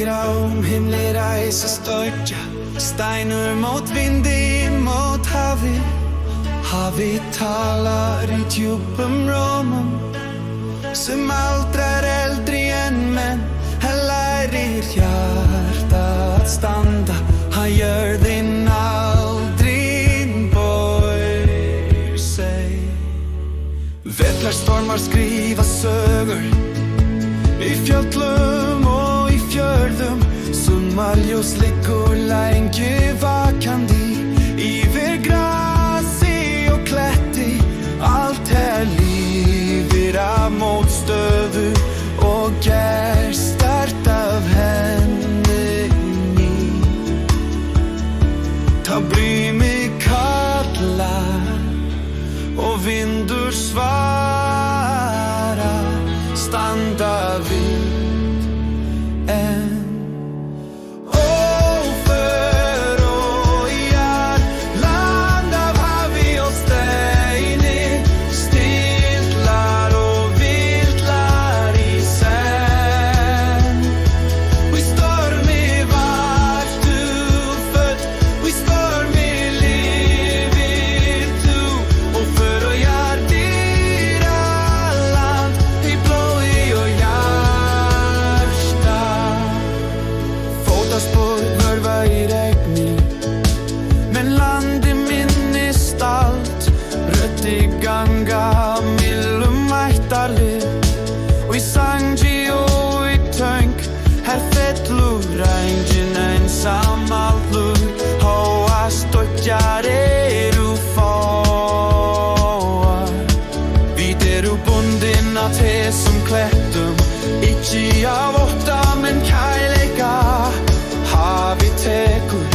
grám himli ræsast öggja, stænur mót vindi, mót hafi. Hafi talar í djúpum rómum, sem aldrar eldri en menn. Hann lærir hjarta að standa, hann jörðin aldrei bóir sig. Vetrarstormar skrifa sögur, í fjöllum og í fjörðum. Sumarljós liggur lengi vakandi, yfir grasi og kletti. Allt lífir af mótstöðu og gerstart af henni. Það brími kallar og vindur svara, standa við en samallur, háa stoggjar eru fáar. Við eru bundin af þessum klettum, ekki af ótta menn kærleika. Hafi tekur,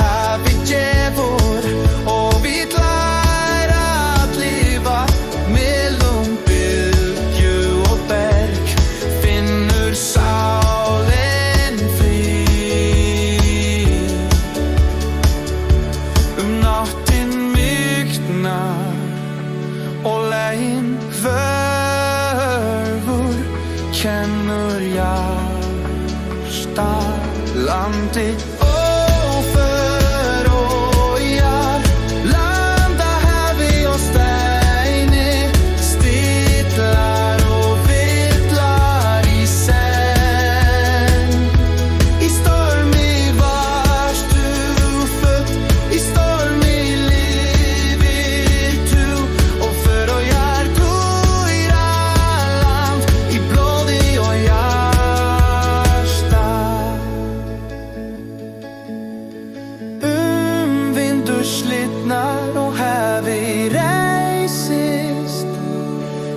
hafi gefur, og við læra að lifa. Mellum bylgju og berg finnur sálin frið. Náttin myrknar og legin hverfur, kennur hjarta landið. Óför og jar, landa hafi og steini, stillar og villar í senn. Í stormi varstu född, í stormi lifir tú. Óför og jar, guðra land, í blóði og hjarta. Vindur slitnar og hafi reisist,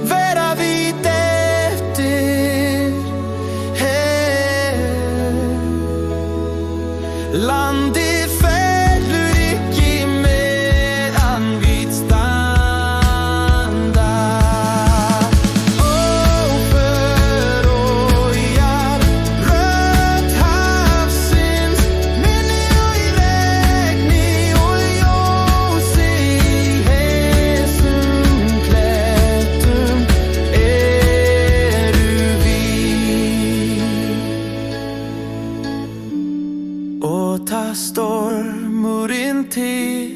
vera vit eftir landið fellur ekki meðan við standa. Óför og jar, rödd hafsins, minni og í regni og ljósi. Í þessum klettum eru við. Og ta stormurinn til,